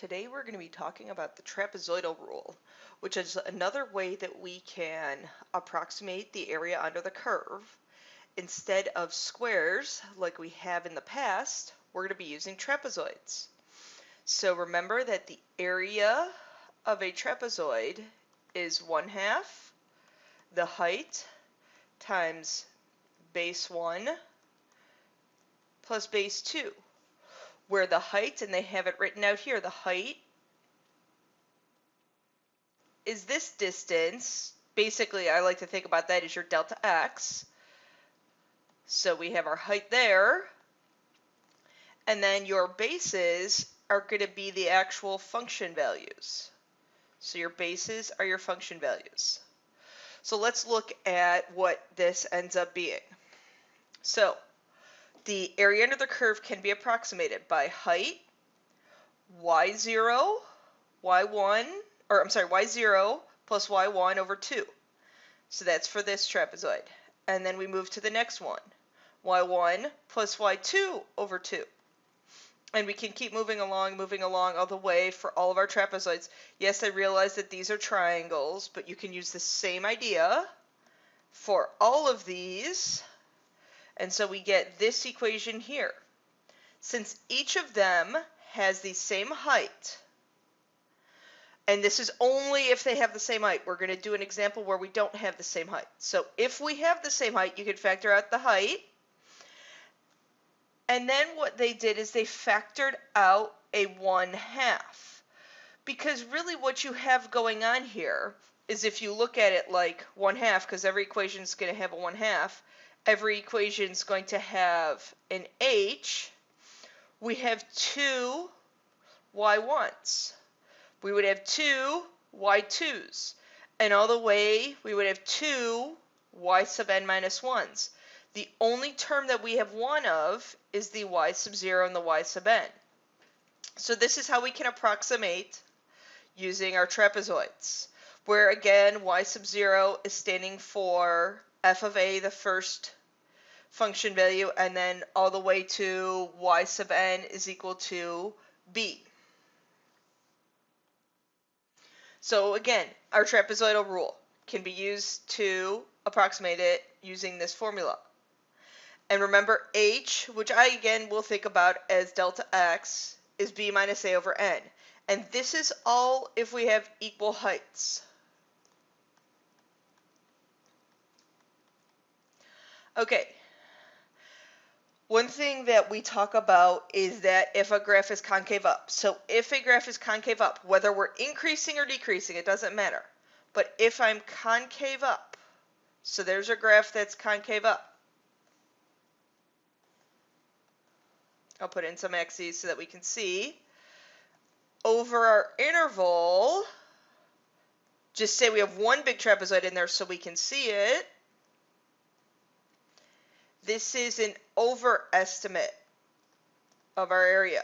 Today we're going to be talking about the trapezoidal rule, which is another way that we can approximate the area under the curve. Instead of squares like we have in the past, we're going to be using trapezoids. So remember that the area of a trapezoid is 1/2 the height times base 1 plus base 2. Where the height, and they have it written out here, the height is this distance. Basically, I like to think about that as your delta x. So we have our height there, and then your bases are going to be the actual function values. So your bases are your function values. So let's look at what this ends up being. So the area under the curve can be approximated by height, y0, y1, or I'm sorry, y0 plus y1 over 2. So that's for this trapezoid. And then we move to the next one, y1 plus y2 over 2. And we can keep moving along all the way for all of our trapezoids. Yes, I realize that these are triangles, but you can use the same idea for all of these. And so we get this equation here. Since each of them has the same height, and this is only if they have the same height. We're going to do an example where we don't have the same height. So if we have the same height, you can factor out the height. And then what they did is they factored out a 1/2. Because really what you have going on here is, if you look at it like 1/2, because every equation is going to have a 1/2, every equation is going to have an h. We have two y1s. We would have two y2s. And all the way, we would have two y sub n minus 1s. The only term that we have one of is the y sub 0 and the y sub n. So this is how we can approximate using our trapezoids, where again, y sub 0 is standing for f of a, the first function value, and then all the way to y sub n is equal to b. So again, our trapezoidal rule can be used to approximate it using this formula. And remember, h, which I again will think about as delta x, is b minus a over n. And this is all if we have equal heights. Okay. One thing that we talk about is that if a graph is concave up. So if a graph is concave up, whether we're increasing or decreasing, it doesn't matter. But if I'm concave up, so there's a graph that's concave up. I'll put in some axes so that we can see. Over our interval, just say we have one big trapezoid in there so we can see it. This is an overestimate of our area.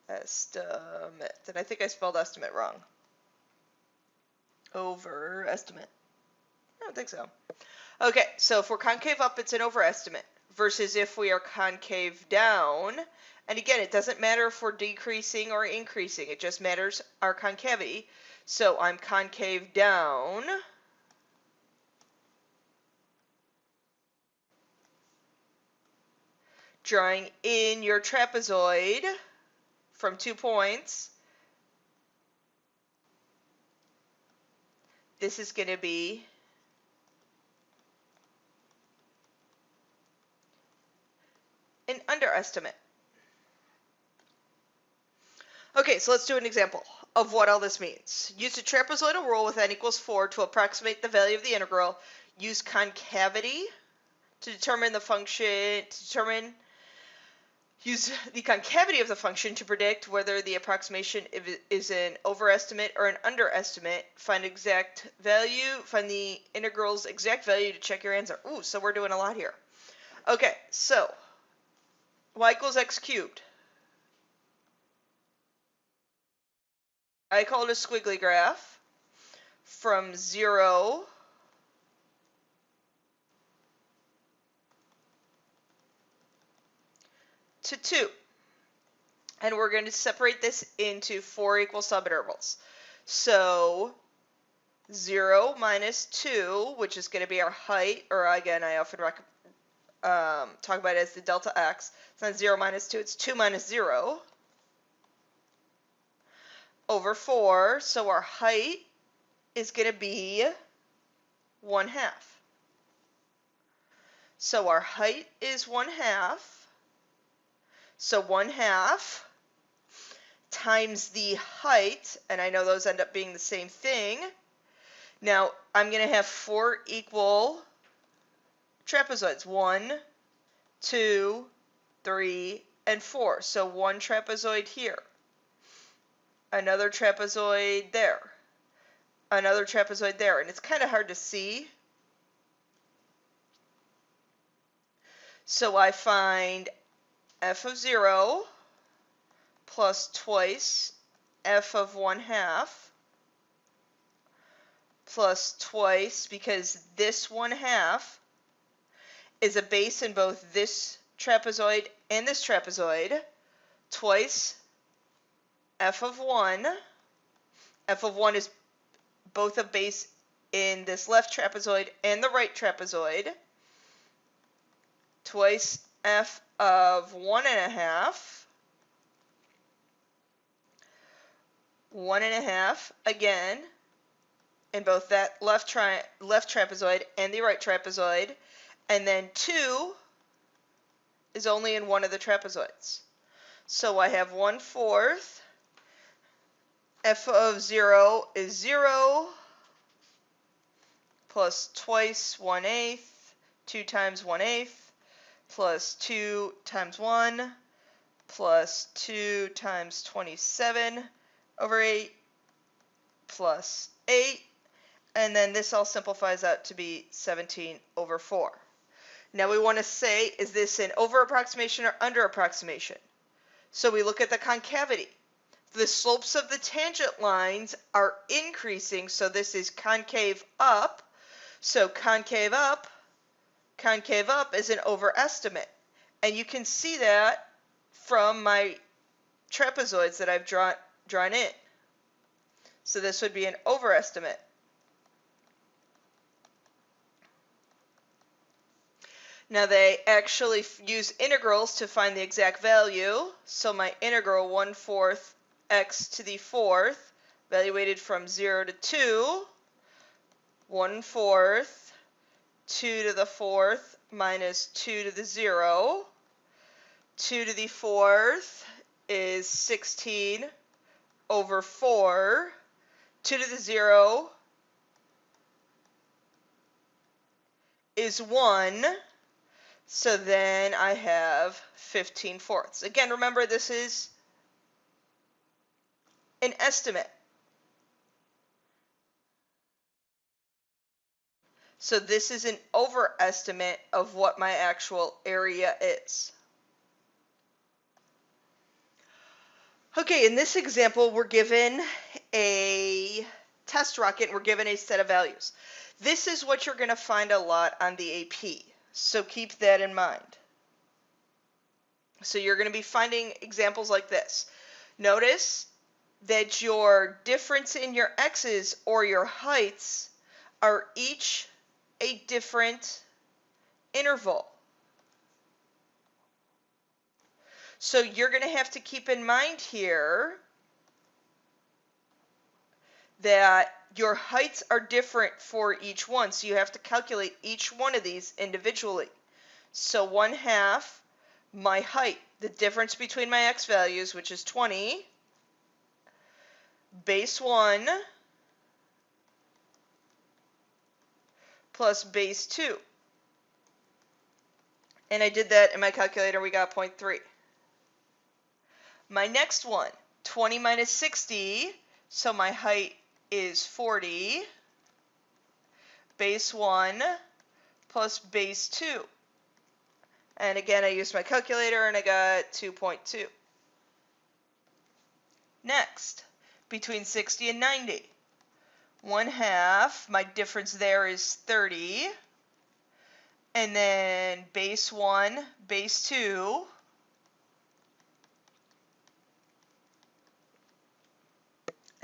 Estimate. And I think I spelled estimate wrong. Overestimate. I don't think so. Okay, so if we're concave up, it's an overestimate. Versus if we are concave down, and again, it doesn't matter if we're decreasing or increasing. It just matters our concavity. So I'm concave down. Drawing in your trapezoid from 2 points. This is going to be an underestimate. Okay, so let's do an example of what all this means. Use the trapezoidal rule with n equals 4 to approximate the value of the integral. Use concavity to determine the function, use the concavity of the function to predict whether the approximation is an overestimate or an underestimate. Find exact value, find the integral's exact value to check your answer. Ooh, so we're doing a lot here. Okay, so y equals x cubed. I call it a squiggly graph from 0 to 2. And we're going to separate this into 4 equal subintervals. So 0 minus 2, which is going to be our height, or again, I often talk about it as the delta x. It's not 0 minus 2, it's 2 minus 0 over 4. So our height is going to be 1/2. So our height is 1/2. So 1/2 times the height, and I know those end up being the same thing. Now I'm going to have 4 equal trapezoids. 1, 2, 3, and 4. So one trapezoid here. Another trapezoid there. Another trapezoid there. And it's kind of hard to see. So I find f of 0 plus twice f of 1/2 plus twice, because this 1/2 is a base in both this trapezoid and this trapezoid, twice f of 1. F of 1 is both a base in this left trapezoid and the right trapezoid, twice f of 1/2, 1/2 again in both that left trapezoid and the right trapezoid, and then 2 is only in one of the trapezoids. So I have 1/4, f of 0 is 0, plus twice 1/8, 2 times 1/8, plus 2 times 1, plus 2 times 27 over 8, plus 8, and then this all simplifies out to be 17 over 4. Now we want to say, is this an over approximation or under approximation? So we look at the concavity. The slopes of the tangent lines are increasing, so this is concave up. So concave up is an overestimate. And you can see that from my trapezoids that I've drawn in. So this would be an overestimate. Now they actually use integrals to find the exact value. So my integral 1/4 x to the 4th, evaluated from 0 to 2, 1/4 2 to the 4th minus 2 to the 0. 2 to the 4th is 16 over 4. 2 to the 0 is 1. So then I have 15/4. Again, remember this is an estimate. So this is an overestimate of what my actual area is. Okay, in this example, we're given a test rocket, and we're given a set of values. This is what you're going to find a lot on the AP, so keep that in mind. So you're going to be finding examples like this. Notice that your difference in your x's or your heights are each a different interval. So you're going to have to keep in mind here that your heights are different for each one. So you have to calculate each one of these individually. So 1/2 my height, the difference between my x values, which is 20, base 1 plus base 2. And I did that in my calculator, we got 0.3. My next one, 20 minus 60, so my height is 40, base 1 plus base 2. And again, I used my calculator and I got 2.2. Next, between 60 and 90. 1/2, my difference there is 30. And then base 1, base 2.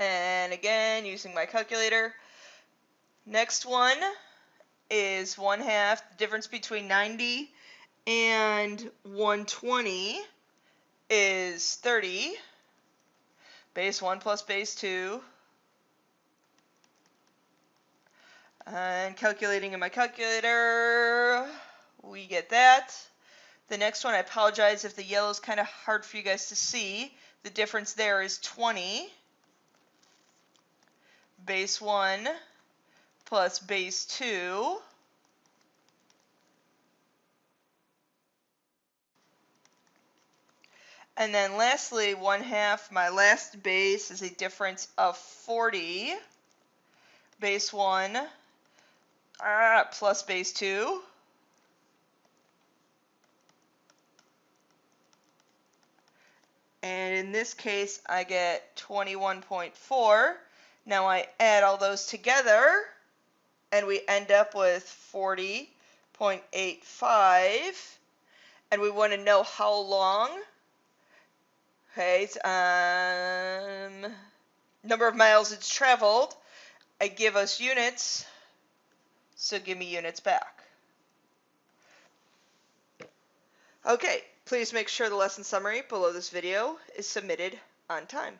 And again, using my calculator. Next one is 1/2. The difference between 90 and 120 is 30. Base 1 plus base 2. And calculating in my calculator, we get that. The next one, I apologize if the yellow is kind of hard for you guys to see. The difference there is 20. Base 1 plus base 2. And then lastly, 1/2, my last base is a difference of 40. Base 1 plus base 2. And in this case, I get 21.4. Now I add all those together, and we end up with 40.85. And we want to know how long. Okay, it's, number of miles it's traveled. I give us units, so give me units back. Okay, please make sure the lesson summary below this video is submitted on time.